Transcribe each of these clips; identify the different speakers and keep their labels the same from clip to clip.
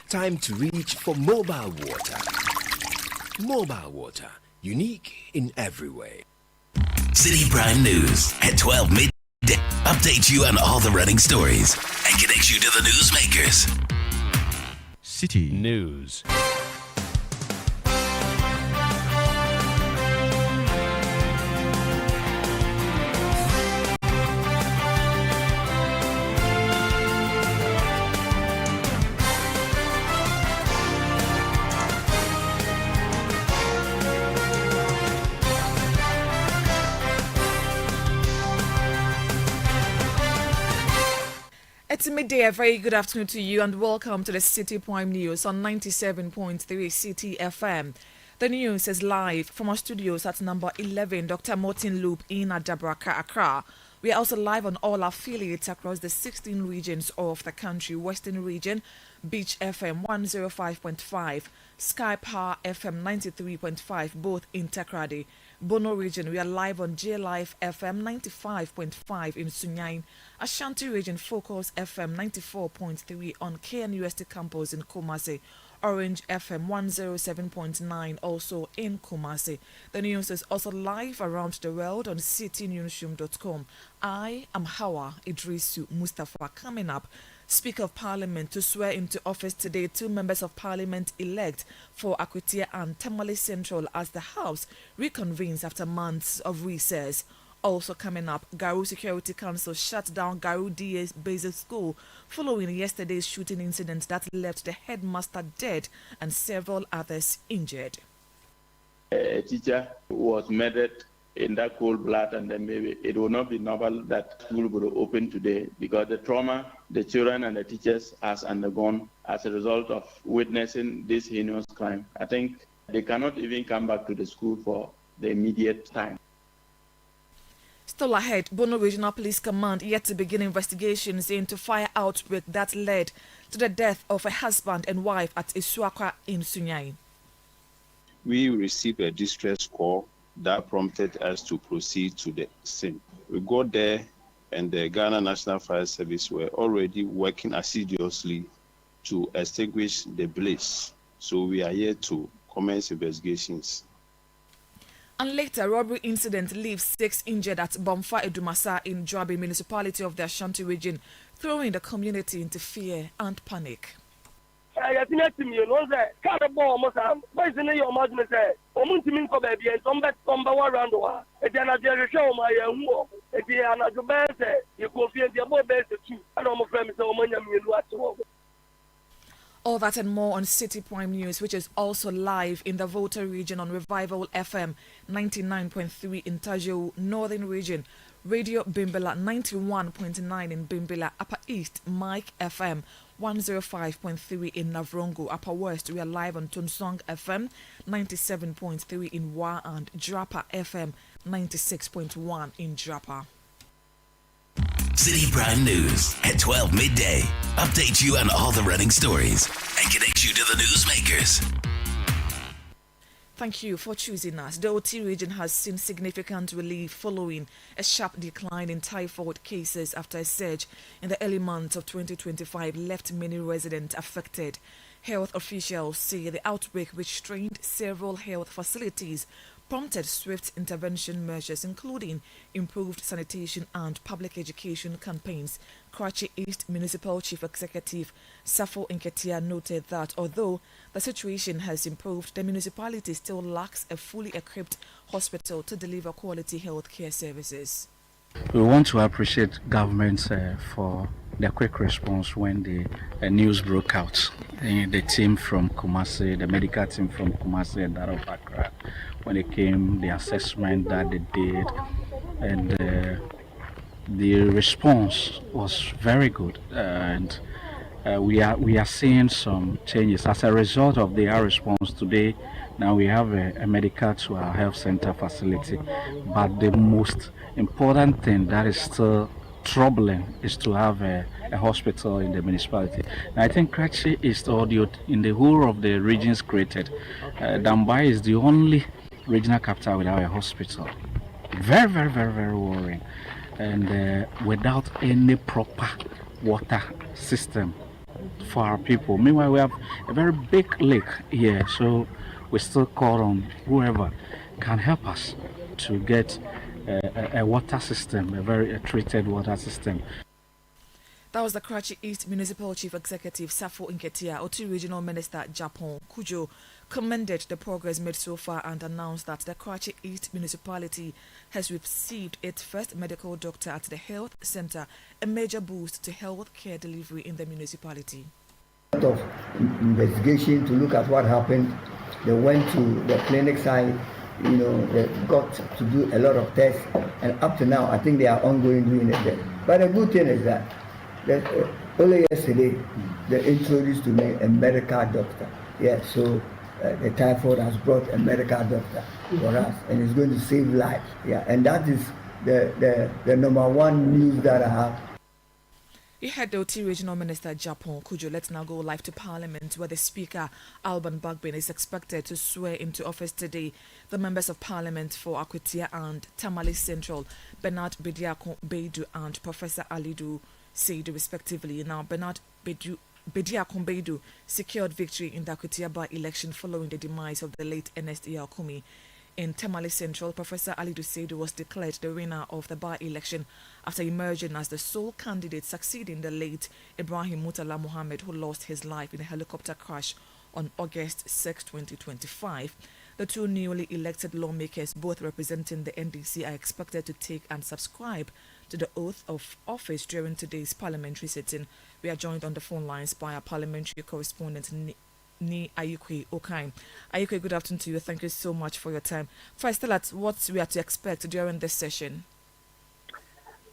Speaker 1: Time to reach for mobile water. Mobile water, unique in every way.
Speaker 2: Citi Prime News at 12 midday. Update you on all the running stories and connect you to the newsmakers.
Speaker 3: Citi News.
Speaker 4: It's midday. A very good afternoon to you and welcome to the Citi Prime News on 97.3 Citi FM. The news is live from our studios at number 11 Dr. Martin Loop in Adabraka, Accra. We are also live on all affiliates across the 16 regions of the country. Western region, Beach FM 105.5, Sky Power FM 93.5, both in Takrady. Bono region, we are live on J Life FM 95.5 in Sunyain. Ashanti region, Focus FM 94.3 on KNUST campus in Kumasi. Orange FM 107.9 also in Kumasi. The news is also live around the world on citynewsroom.com. I am Hawa Idrisu Mustafa. Coming up, Speaker of Parliament to swear into office today, 2 members of Parliament elect for Akwitia and Tamale Central as the House reconvenes after months of recess. Also coming up, Garu Security Council shut down Garu DA's Basic School following yesterday's shooting incident that left the headmaster dead and several others injured.
Speaker 5: A teacher was murdered in that cold blood, and then maybe it will not be normal that school will open today because the trauma the children and the teachers has undergone as a result of witnessing this heinous crime. I think they cannot even come back to the school for the immediate time.
Speaker 4: Still ahead, Bono Regional Police Command yet to begin investigations into fire outbreak that led to the death of a husband and wife at Isuakwa in Sunyain.
Speaker 6: We received a distress call that prompted us to proceed to the scene. We got there and the Ghana National Fire Service were already working assiduously to extinguish the blaze. So we are here to commence investigations.
Speaker 4: And later, robbery incident leaves 6 injured at Bomfa Edumasa in Joabi municipality of the Ashanti region, throwing the community into fear and panic. All that and more on Citi Prime News, which is also live in the Volta region on Revival FM 99.3 in Tajo, Northern region, Radio Bimbela 91.9 in Bimbela, Upper East, Mike FM 105.3 in Navrongo, Upper West. We are live on Tunsong FM 97.3 in Wa and Drapa FM 96.1 in Drapa.
Speaker 2: Citi Prime News at 12 midday. Update you on all the running stories and connect you to the newsmakers.
Speaker 4: Thank you for choosing us. The OT region has seen significant relief following a sharp decline in typhoid cases after a surge in the early months of 2025 left many residents affected. Health officials say the outbreak, which strained several health facilities, prompted swift intervention measures including improved sanitation and public education campaigns. Karachi East Municipal Chief Executive Safo Nketia noted that although the situation has improved, the municipality still lacks a fully equipped hospital to deliver quality health care services.
Speaker 7: We want to appreciate government for their quick response when the news broke out. The team from Kumasi, the medical team from Kumasi and that of Accra, when it came, the assessment that they did, and the response was very good. And we are seeing some changes as a result of their response today. Now we have a medical to our health center facility, but the most important thing that is still troubling is to have a hospital in the municipality. And I think Karachi is audio in the whole of the regions created. Dambai is the only regional capital without a hospital. Very, very, very, very worrying. And without any proper water system for our people. Meanwhile, we have a very big lake here, so we still call on whoever can help us to get a water system, a treated water system.
Speaker 4: That was the Karachi East Municipal Chief Executive Safo Nketia. Otu Regional Minister Japon Kujo commended the progress made so far and announced that the Karachi East Municipality has received its first medical doctor at the health center, a major boost to health care delivery in the municipality.
Speaker 8: A lot of investigation to look at what happened. They went to the clinic side, they got to do a lot of tests, and up to now, I think they are ongoing doing it. But the good thing is that only yesterday they introduced to me a medical doctor. Yeah, so the typhoid has brought a medical doctor for us, and it's going to save lives. Yeah, and that is the number one news that I have.
Speaker 4: You heard the OT Regional Minister Japon Kujo. Let's now go live to Parliament, where the Speaker Alban Bagbin is expected to swear into office today. The members of Parliament for Akwitia and Tamale Central, Bernard Bediako Beidu and Professor Alidu Seidu, respectively. Now, Bernard Bediako Beidu secured victory in the Akwitia by-election following the demise of the late Ernest Kumi. In Tamale Central, Professor Alidu Seidu was declared the winner of the by-election after emerging as the sole candidate, succeeding the late Ibrahim Mutala Mohammed, who lost his life in a helicopter crash on August 6, 2025. The two newly elected lawmakers, both representing the NDC, are expected to take and subscribe to the oath of office during today's parliamentary sitting. We are joined on the phone lines by our parliamentary correspondent, Ni Ayukwe Okain. Ayukwe, good afternoon to you. Thank you so much for your time. First, tell us what we are to expect during this session.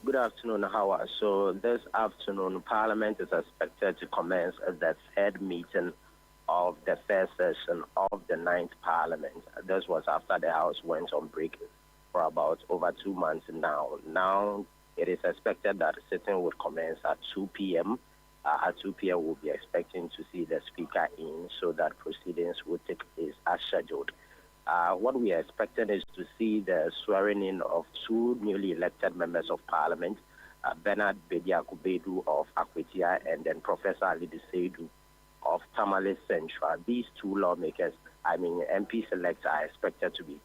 Speaker 9: Good afternoon, Howard. So this afternoon, Parliament is expected to commence the third meeting of the first session of the 9th Parliament. This was after the House went on break for about over 2 months now. Now, it is expected that the sitting would commence at 2 p.m. At 2 p.m., we'll be expecting to see the Speaker in so that proceedings will take place as scheduled. What we are expecting is to see the swearing in of two newly elected members of Parliament, Bernard Bediako Beidu of Akwitia and then Professor Alidu Seidu of Tamale Central. These two lawmakers, MP elects, are expected to be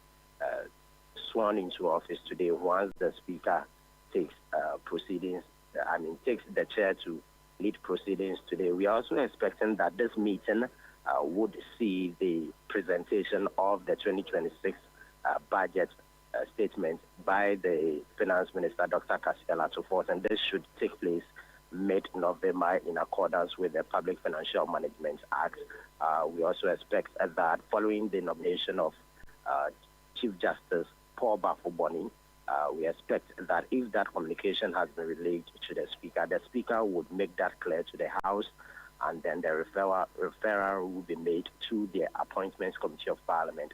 Speaker 9: sworn into office today once the Speaker takes takes the chair to lead proceedings today. We are also expecting that this meeting would see the presentation of the 2026 budget statement by the Finance Minister, Dr. Kasiela Tufos, and this should take place mid-November in accordance with the Public Financial Management Act. We also expect that following the nomination of Chief Justice Paul Bafoboni, we expect that if that communication has been relayed to the Speaker would make that clear to the House, and then the referral will be made to the Appointments Committee of Parliament,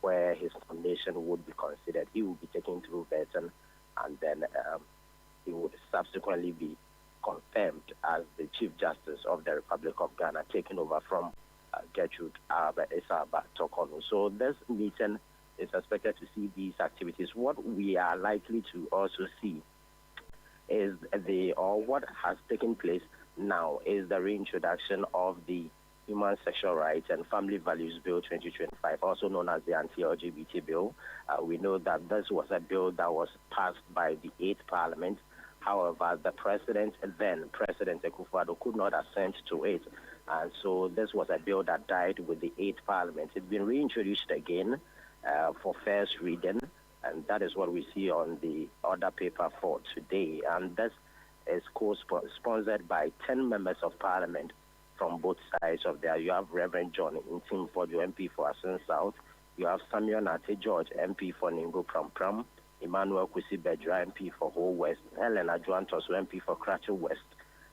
Speaker 9: where his nomination would be considered. He will be taken through vetting, and then he would subsequently be confirmed as the Chief Justice of the Republic of Ghana, taking over from Gertrude Isaba Tokonu. So this meeting is expected to see these activities. What we are likely to also see is what has taken place now is the reintroduction of the Human Sexual Rights and Family Values Bill 2025, also known as the Anti-LGBT Bill. We know that this was a bill that was passed by the 8th Parliament. However, the President Akufo-Addo, could not assent to it. And so this was a bill that died with the 8th Parliament. It's been reintroduced again for first reading, and that is what we see on the order paper for today. And this is co-sponsored by 10 members of Parliament from both sides of there. You have Reverend John Intimfodio, MP for Asin South. You have Samuel Nate George, MP for Ningo Pram, Emmanuel Kwesi Bedra, MP for Ho West, Helen Adjuantos, MP for Cratchit West,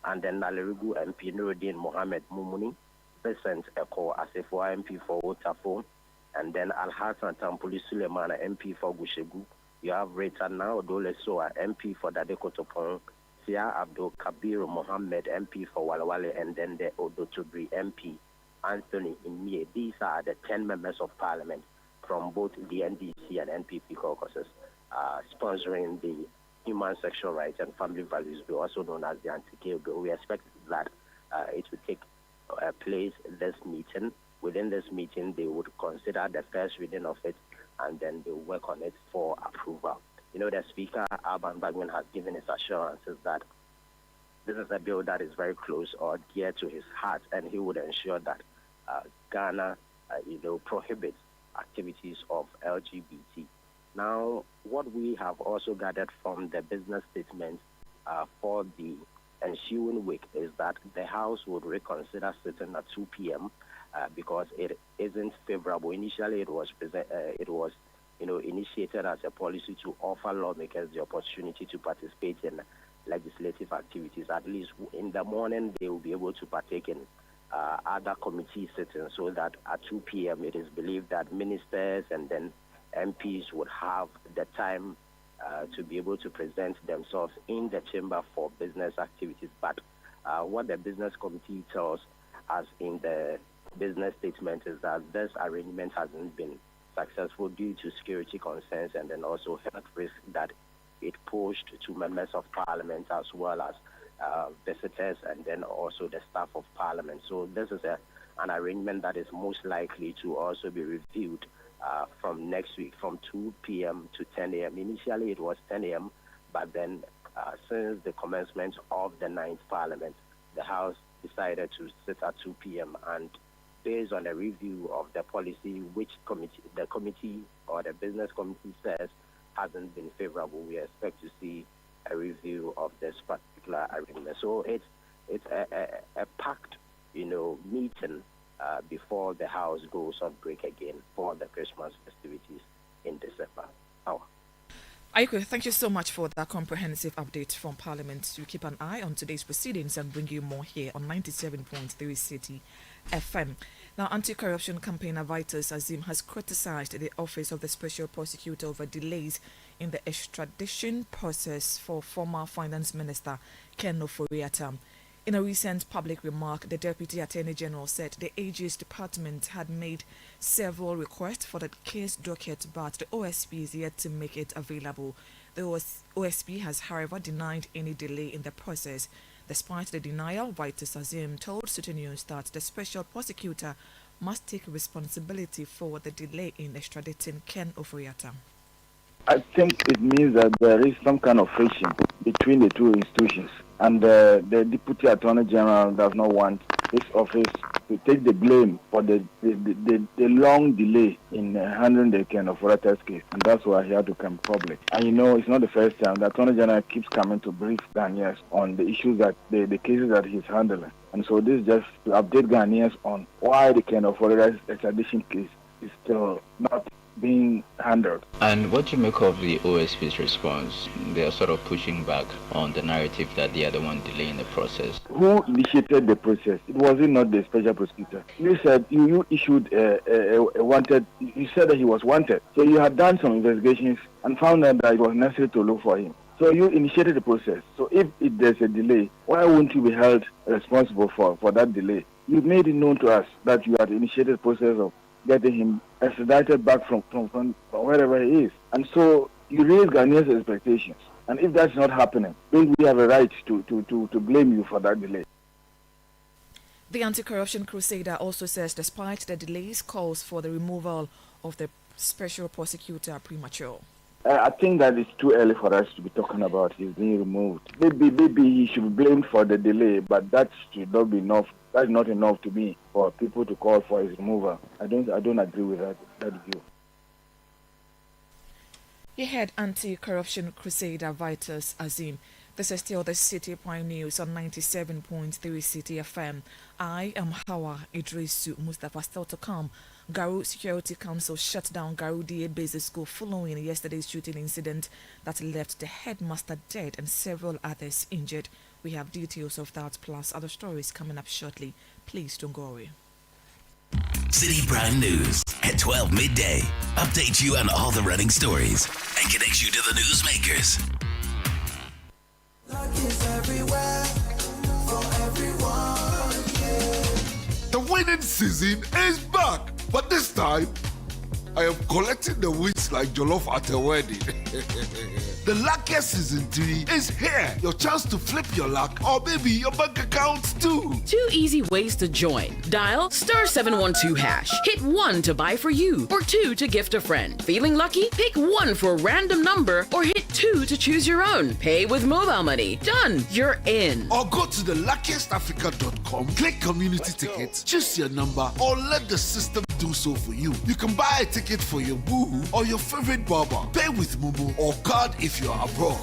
Speaker 9: and then Nalerigu MP Nuruddin Mohammed Mumuni, Vincent Eko Asefo, MP for Otafo, and then Al-Hassan Tampuli Sulemana, MP for Gushegu. You have Rita Naodole Soa, MP for Dadekotopong, Sia Abdul Kabir Mohammed, MP for Walawale, and then the Odotubri MP, Anthony Imie. These are the 10 members of Parliament from both the NDC and NPP caucuses sponsoring the Human Sexual Rights and Family Values Bill, also known as the Anti-Gay Bill. We expect that it would take place this meeting. Within this meeting, they would consider the first reading of it, and then they will work on it for approval. The Speaker, Alban Bagman, has given his assurances that this is a bill that is very close or dear to his heart, and he would ensure that Ghana, prohibits activities of LGBT. Now, what we have also gathered from the business statement for the ensuing week is that the House would reconsider sitting at 2 p.m. Because it isn't favorable. Initially, it was initiated as a policy to offer lawmakers the opportunity to participate in legislative activities. At least in the morning, they will be able to partake in other committee sittings, so that at 2 p.m. it is believed that ministers and then MPs would have the time to be able to present themselves in the chamber for business activities. But what the business committee tells us in the business statement is that this arrangement hasn't been successful due to security concerns and then also health risk that it posed to members of parliament as well as visitors and then also the staff of parliament. So this is an arrangement that is most likely to also be reviewed from next week from 2 p.m. to 10 a.m. Initially it was 10 a.m., but then since the commencement of the 9th parliament, the House decided to sit at 2 p.m. and based on a review of the policy which the committee or the business committee says hasn't been favorable, we expect to see a review of this particular arrangement. So it's a packed, meeting before the House goes on break again for the Christmas festivities in December.
Speaker 4: Aiko, thank you so much for that comprehensive update from Parliament. You keep an eye on today's proceedings and bring you more here on 97.3 Citi FM. Now, anti-corruption campaigner Vitus Azim has criticized the Office of the Special Prosecutor over delays in the extradition process for former Finance Minister Ken Ofori-Atta. In a recent public remark, the Deputy Attorney General said the AG's department had made several requests for the case docket, but the OSP is yet to make it available. The OSP has, however, denied any delay in the process. Despite the denial, Vitus Azim told Citi News that the Special Prosecutor must take responsibility for the delay in extraditing Ken Ofori-Atta.
Speaker 10: I think it means that there is some kind of friction between the two institutions, and the Deputy Attorney General does not want his office to take the blame for the long delay in handling the Ken Ofori-Atta's case, and that's why he had to come public. And it's not the first time. The Attorney General keeps coming to brief Ghanaians on the issues that the cases that he's handling, and so this is just to update Ghanaians on why the Ken Ofori-Atta's extradition case is still not being handled.
Speaker 11: And what do you make of the OSP's response? They are sort of pushing back on the narrative that they are the one delaying the process.
Speaker 10: Who initiated the process? It wasn't not the special prosecutor. You said you issued a wanted. You said that he was wanted. So you had done some investigations and found out that it was necessary to look for him. So you initiated the process. So if there's a delay, why wouldn't you be held responsible for that delay? You made it known to us that you had initiated the process of getting him extradited back from wherever he is. And so you raise Ghanaians' expectations. And if that's not happening, then we have a right to blame you for that delay.
Speaker 4: The anti-corruption crusader also says despite the delays, calls for the removal of the special prosecutor are premature.
Speaker 10: I think that it's too early for us to be talking about his being removed. Maybe he should be blamed for the delay, but that should not be enough. That's not enough to me for people to call for his removal. I don't agree with that view.
Speaker 4: You heard anti-corruption crusader Vitus Azim. This is still the Citi Prime News on 97.3 Citi FM. I am Hawa Idrisu Mustafa. Still to come. Garu Security Council shut down Garu DA Basic School following yesterday's shooting incident that left the headmaster dead and several others injured. We have details of that plus other stories coming up shortly. Please don't go away.
Speaker 2: Citi Prime News at 12 midday. Update you on all the running stories and connect you to the newsmakers.
Speaker 12: The winning season is back, but this time I am collecting the wins like jollof at a wedding. The luckiest season 3 is here. Your chance to flip your luck or maybe your bank account too.
Speaker 13: 2 easy ways to join. Dial *712#. Hit 1 to buy for you or 2 to gift a friend. Feeling lucky? Pick 1 for a random number or hit 2 to choose your own. Pay with mobile money. Done. You're in.
Speaker 12: Or go to the luckiestafrica.com, click community tickets, choose your number, or let the system do so for you. You can buy a ticket for your boo or your favorite barber. Pay with Momo or card if you're abroad.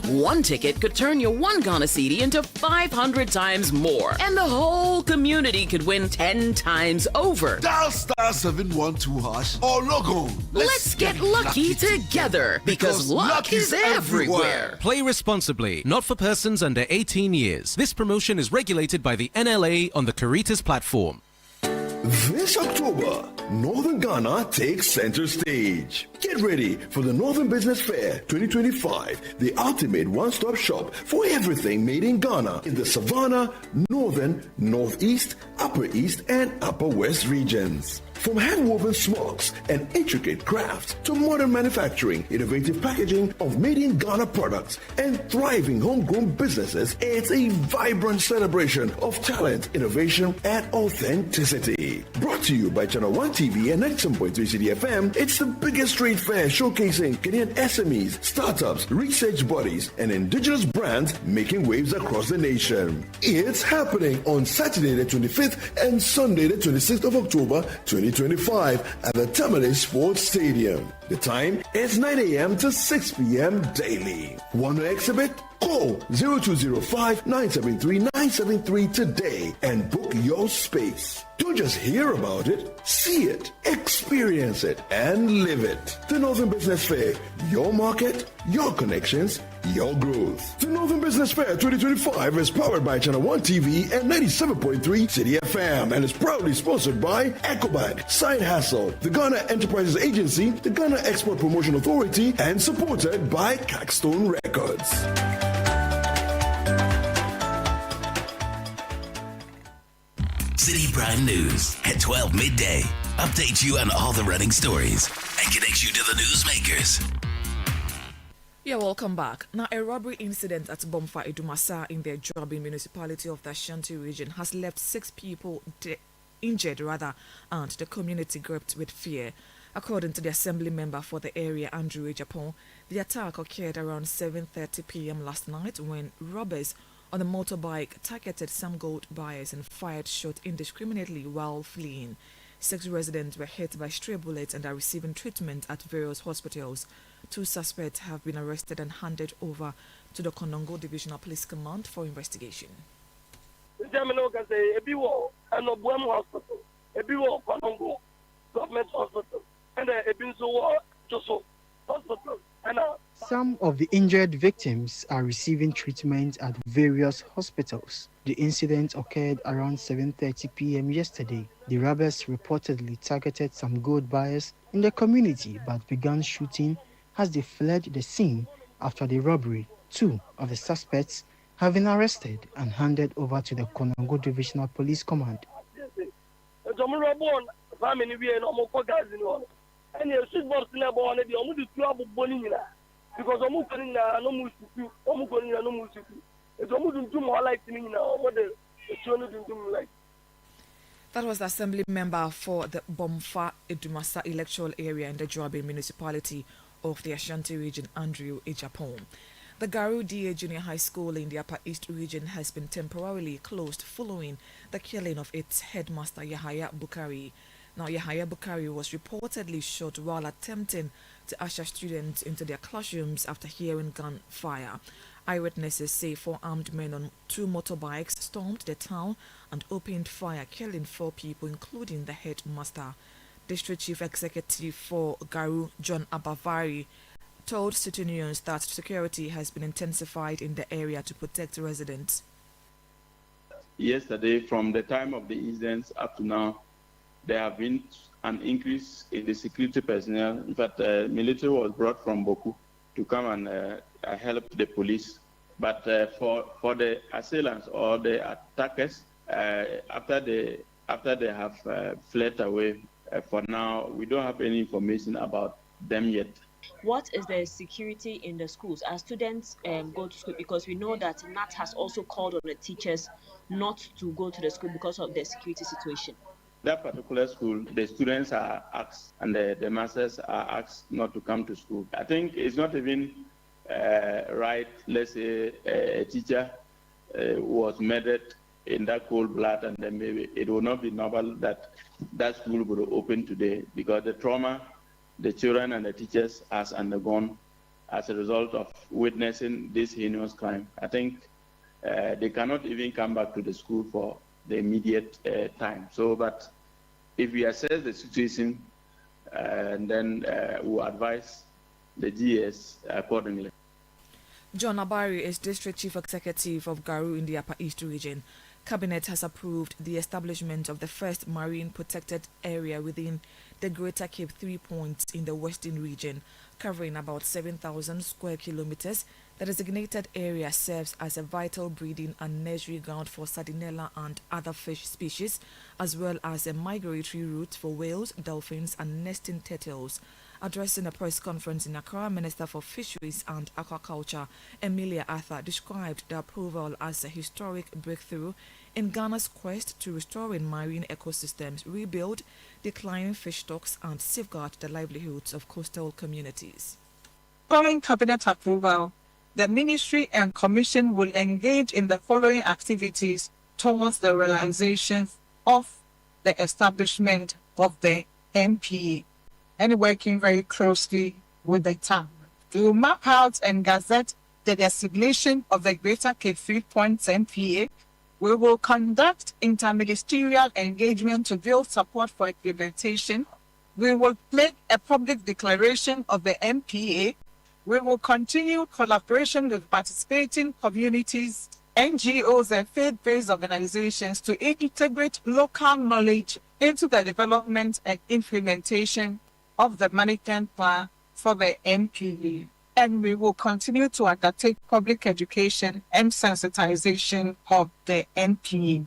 Speaker 13: 1 ticket could turn your 1 Ghana cedi into 500 times more. And the whole community could win 10 times over.
Speaker 12: Dial *712# or log on.
Speaker 13: Let's get lucky together because luck is everywhere.
Speaker 3: Play responsibly, not for persons under 18 years. This promotion is regulated by the NLA on the Caritas platform.
Speaker 1: This October, Northern Ghana takes center stage. Get ready for the Northern Business Fair 2025, the ultimate one-stop shop for everything made in Ghana in the Savannah, Northern, Northeast, Upper East, and Upper West regions. From hand-woven smocks and intricate crafts to modern manufacturing, innovative packaging of made-in-Ghana products, and thriving homegrown businesses, it's a vibrant celebration of talent, innovation, and authenticity. Brought to you by Channel 1 TV and 97.3 Citi FM, it's the biggest trade fair showcasing Kenyan SMEs, startups, research bodies, and indigenous brands making waves across the nation. It's happening on Saturday the 25th and Sunday the 26th of October 2025 at the Tamale Sports Stadium. The time is 9 a.m. to 6 p.m. daily. Want to exhibit? Call 0205-973-973 today and book your space. Don't just hear about it, see it, experience it, and live it. The Northern Business Fair, your market, your connections, your growth. The Northern Business Fair 2025 is powered by Channel 1 TV and 97.3 Citi FM and is proudly sponsored by EcoBank, Side Hustle, the Ghana Enterprises Agency, the Ghana Export Promotion Authority, and supported by Cackstone Records.
Speaker 2: Citi Prime News at 12 midday. Update you on all the running stories and connect you to the newsmakers.
Speaker 4: Yeah, welcome back. Now, a robbery incident at Bomfa Idumasa in the Jobi municipality of the Ashanti region has left 6 people injured, and the community gripped with fear. According to the assembly member for the area, Andrew Ejapon, the attack occurred around 7:30 p.m. last night when robbers on a motorbike targeted some gold buyers and fired shot indiscriminately while fleeing. 6 residents were hit by stray bullets and are receiving treatment at various hospitals. 2 suspects have been arrested and handed over to the Konongo Divisional Police Command for investigation.
Speaker 14: Government hospital and hospital.
Speaker 15: Some of the injured victims are receiving treatment at various hospitals. The incident occurred around 7:30 p.m. yesterday. The robbers reportedly targeted some gold buyers in the community but began shooting as they fled the scene after the robbery. 2 of the suspects have been arrested and handed over to the Konongo Divisional Police Command.
Speaker 4: That was the assembly member for the Bomfa Idumasa electoral area in the Jobi municipality of the Ashanti region, Andrew Ejapon. The Garu DA Junior High School in the Upper East region has been temporarily closed following the killing of its headmaster Yahaya Bukari. Now, Yahaya Bukari was reportedly shot while attempting to usher students into their classrooms after hearing gunfire. Eyewitnesses say 4 armed men on 2 motorbikes stormed the town and opened fire, killing 4 people, including the headmaster. District Chief Executive for Garu, John Abavari, told Citi News that security has been intensified in the area to protect residents.
Speaker 5: Yesterday, from the time of the incidents up to now, there have been an increase in the security personnel. In fact, military was brought from Boku to come and help the police. But for the assailants or the attackers, after they have fled away, For now, we don't have any information about them yet.
Speaker 16: What is the security in the schools as students go to school? Because we know that NAT has also called on the teachers not to go to the school because of the security situation.
Speaker 5: That particular school, the students are asked and the masters are asked not to come to school. I think it's not even right, let's say a teacher was murdered in that cold blood, and then maybe it will not be normal that that school will open today, because the trauma the children and the teachers has undergone as a result of witnessing this heinous crime. I think they cannot even come back to the school for the immediate time. So, but if we assess the situation, and then we'll advise the GS accordingly.
Speaker 4: John Abari is District Chief Executive of Garu in the Upper East region. Cabinet has approved the establishment of the first marine protected area within the Greater Cape 3 Points in the Western region, covering about 7,000 square kilometers. The designated area serves as a vital breeding and nursery ground for sardinella and other fish species, as well as a migratory route for whales, dolphins, and nesting turtles. Addressing a press conference in Accra, Minister for Fisheries and Aquaculture, Emilia Arthur, described the approval as a historic breakthrough in Ghana's quest to restore marine ecosystems, rebuild declining fish stocks, and safeguard the livelihoods of coastal communities.
Speaker 17: Following cabinet approval, the Ministry and Commission will engage in the following activities towards the realization of the establishment of the MPA, and working very closely with the town. We will map out and gazette the designation of the Greater Cape 3 Points MPA. We will conduct interministerial engagement to build support for implementation. We will make a public declaration of the MPA. We will continue collaboration with participating communities, NGOs, and faith-based organizations to integrate local knowledge into the development and implementation of the management plan for the MPA. And we will continue to undertake public education and sensitization of the MPA.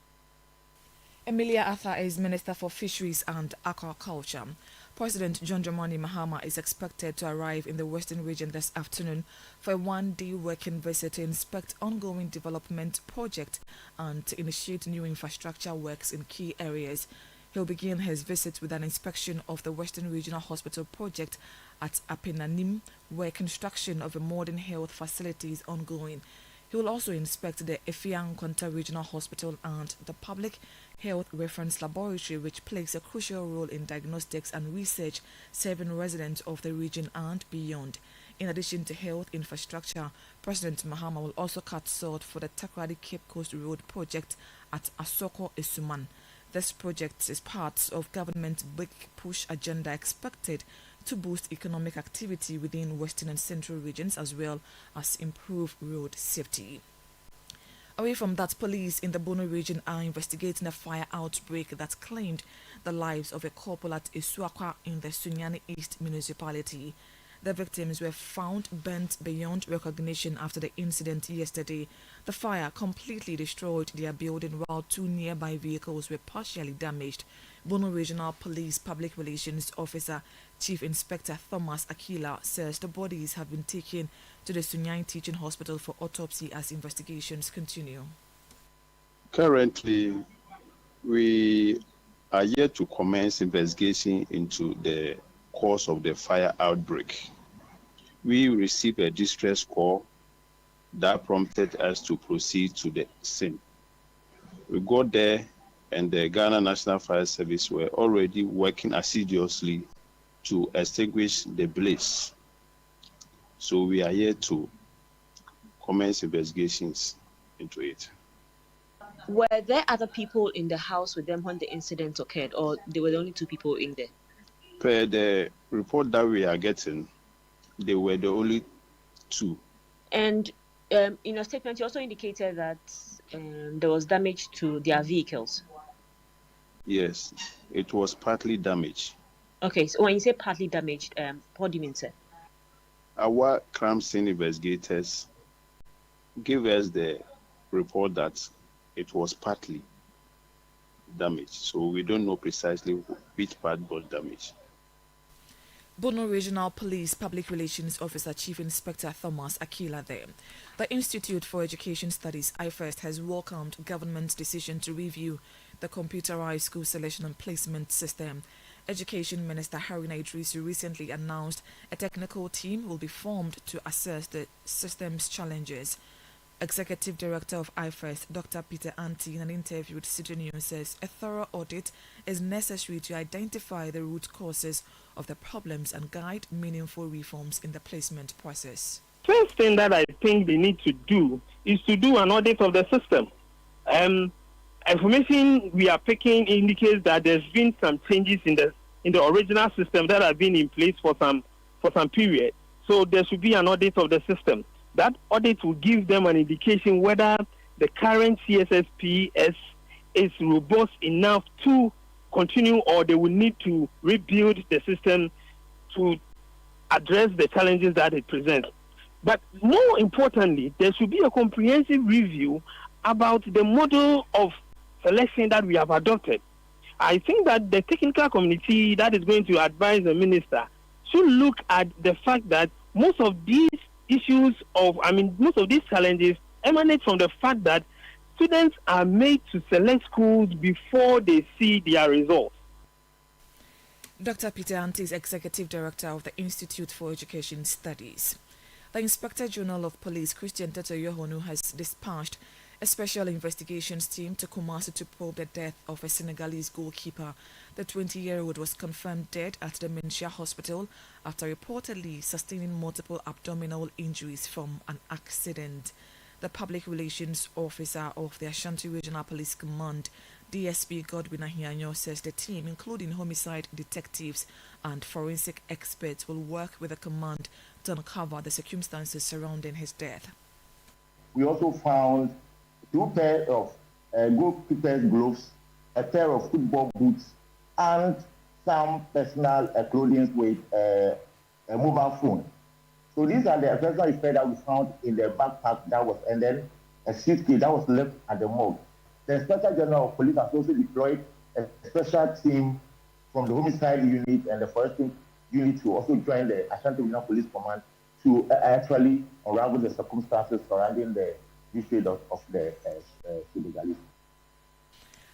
Speaker 4: Emilia Arthur is Minister for Fisheries and Aquaculture. President John Dramani Mahama is expected to arrive in the Western region this afternoon for a one-day working visit to inspect ongoing development projects and to initiate new infrastructure works in key areas. He'll begin his visit with an inspection of the Western Regional Hospital project at Apenanim, where construction of a modern health facility is ongoing. He will also inspect the Efiang Kwanta Regional Hospital and the Public Health Reference Laboratory, which plays a crucial role in diagnostics and research, serving residents of the region and beyond. In addition to health infrastructure, President Mahama will also cut salt for the Takrady Cape Coast Road project at Asoko Esuman. This project is part of government's big push agenda expected to boost economic activity within Western and Central regions as well as improve road safety. Away from that, police in the Bono region are investigating a fire outbreak that claimed the lives of a couple at Isuakwa in the Sunyani East municipality. The victims were found burnt beyond recognition after the incident yesterday. The fire completely destroyed their building while two nearby vehicles were partially damaged. Bono Regional Police Public Relations Officer Chief Inspector Thomas Akila says the bodies have been taken to the Sunyani Teaching Hospital for autopsy as investigations continue.
Speaker 6: Currently, we are yet to commence investigation into the cause of the fire outbreak. We received a distress call that prompted us to proceed to the scene. We got there and the Ghana National Fire Service were already working assiduously to extinguish the blaze. So we are here to commence investigations into it.
Speaker 16: Were there other people in the house with them when the incident occurred, or there were only two people in there?
Speaker 6: Per the report that we are getting, they were the only two.
Speaker 16: And in your statement, you also indicated that there was damage to their vehicles.
Speaker 6: Yes, it was partly damaged.
Speaker 16: Okay, so when you say partly damaged, what do you mean, sir?
Speaker 6: Our crime scene investigators gave us the report that it was partly. damaged. So we don't know precisely which part was damaged.
Speaker 4: Bono Regional Police Public Relations Officer Chief Inspector Thomas Akila there. The Institute for Education Studies, IFEST, has welcomed government's decision to review the computerized school selection and placement system. Education Minister Haruna Idrisu recently announced a technical team will be formed to assess the system's challenges. Executive Director of IFEST, Dr. Peter Anti, in an interview with Citi News, says a thorough audit is necessary to identify the root causes of the problems and guide meaningful reforms in the placement process.
Speaker 14: First thing that I think they need to do is to do an audit of the system. Information we are picking indicates that there's been some changes in the original system that have been in place for some period. So there should be an audit of the system. That audit will give them an indication whether the current CSSPS is robust enough to continue, or they will need to rebuild the system to address the challenges that it presents. But more importantly, there should be a comprehensive review about the model of selection that we have adopted. I think that the technical committee that is going to advise the minister should look at the fact that most of these challenges emanate from the fact that students are made to select schools before they see their results.
Speaker 4: Dr. Peter Anti is Executive Director of the Institute for Education Studies. The Inspector General of Police, Christian Teto Yohonu, has dispatched a special investigations team to Kumasi to probe the death of a Senegalese goalkeeper. The 20-year-old was confirmed dead at the Menchia Hospital after reportedly sustaining multiple abdominal injuries from an accident. The Public Relations Officer of the Ashanti Regional Police Command, DSP Godwin Ahianyo, says the team, including homicide detectives and forensic experts, will work with the command to uncover the circumstances surrounding his death.
Speaker 18: We also found 2 pairs of goalkeeper's gloves, a pair of football boots, and some personal clothing with a mobile phone. So these are the personal effects that we found in the backpack and then a suitcase that was left at the morgue. The Inspector General of Police has also deployed a special team from the homicide unit and the forensic unit to also join the Ashanti Regional Police Command to actually unravel the circumstances surrounding the usage of the Senegalese.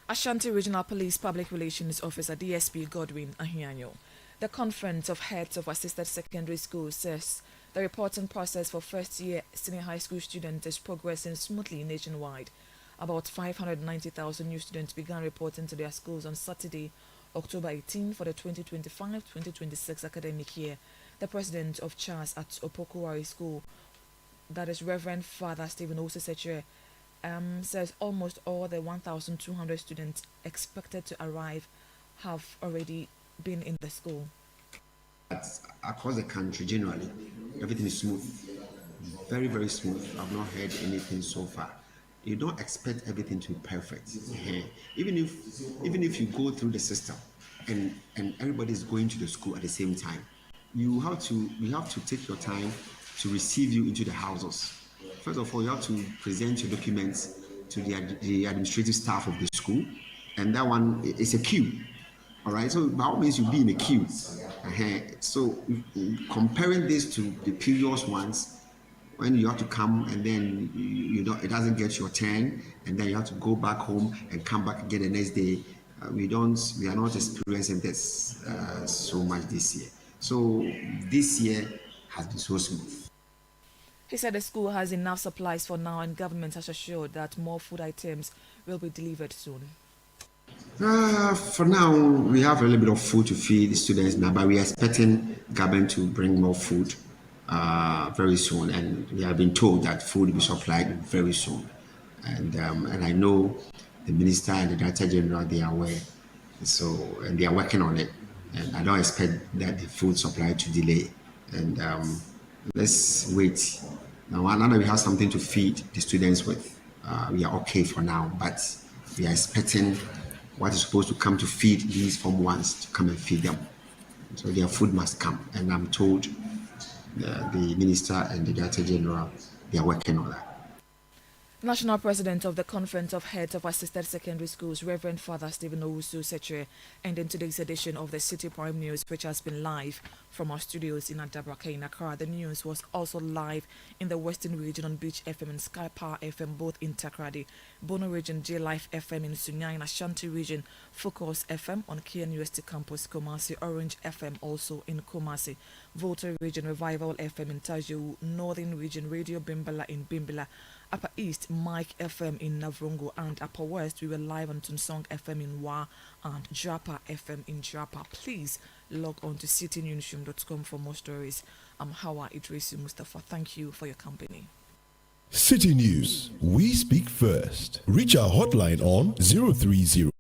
Speaker 4: Ashanti Regional Police Public Relations Officer DSP Godwin Ahianyo. The Conference of Heads of Assisted Secondary Schools says the reporting process for first-year senior high school students is progressing smoothly nationwide. About 590,000 new students began reporting to their schools on Saturday, October 18 for the 2025-2026 academic year. The president of CHAS at Opokuwari School, that is Reverend Father Stephen Oseseche, says almost all the 1,200 students expected to arrive have already been in the school.
Speaker 19: Across the country, generally, everything is smooth. Very, very smooth. I've not heard anything so far. You don't expect everything to be perfect. Even if you go through the system and everybody is going to the school at the same time, you have to take your time to receive you into the houses. First of all, you have to present your documents to the administrative staff of the school, and that one is a queue. All right, so by all means, you'll be in a queue. So comparing this to the previous ones, when you have to come and then it doesn't get your turn, and then you have to go back home and come back again the next day. We are not experiencing this so much this year. So this year has been so smooth.
Speaker 4: He said the school has enough supplies for now, and government has assured that more food items will be delivered soon.
Speaker 19: For now, we have a little bit of food to feed the students now, but we are expecting government to bring more food very soon, and we have been told that food will be supplied very soon. And I know the minister and the director general, they are aware, and they are working on it. And I don't expect that the food supply to delay. And let's wait. Now that we have something to feed the students with, we are okay for now. But we are expecting what is supposed to come to feed these Form 1s to come and feed them. So their food must come. And I'm told the minister and the director general, they are working on that.
Speaker 4: National President of the Conference of Heads of Assisted Secondary Schools, Reverend Father Stephen Owusu Setre, ending today's edition of the City Prime News, which has been live from our studios in Adabraka in Accra. The news was also live in the Western region on Beach FM and Sky Power FM, both in Takrady, Bono region, J Life FM in Sunya, in Ashanti region, Focus FM on KNUST Campus, Kumasi, Orange FM also in Kumasi, Volta region, Revival FM in Tajau, Northern region, Radio Bimbala in Bimbala, Upper East, Mike FM in Navrongo, and Upper West, we were live on Tunsong FM in Wa and Japa FM in Japa. Please log on to citynewsroom.com for more stories. I'm Hawa Idrisu Mustafa. Thank you for your company.
Speaker 1: City News. We speak first. Reach our hotline on 030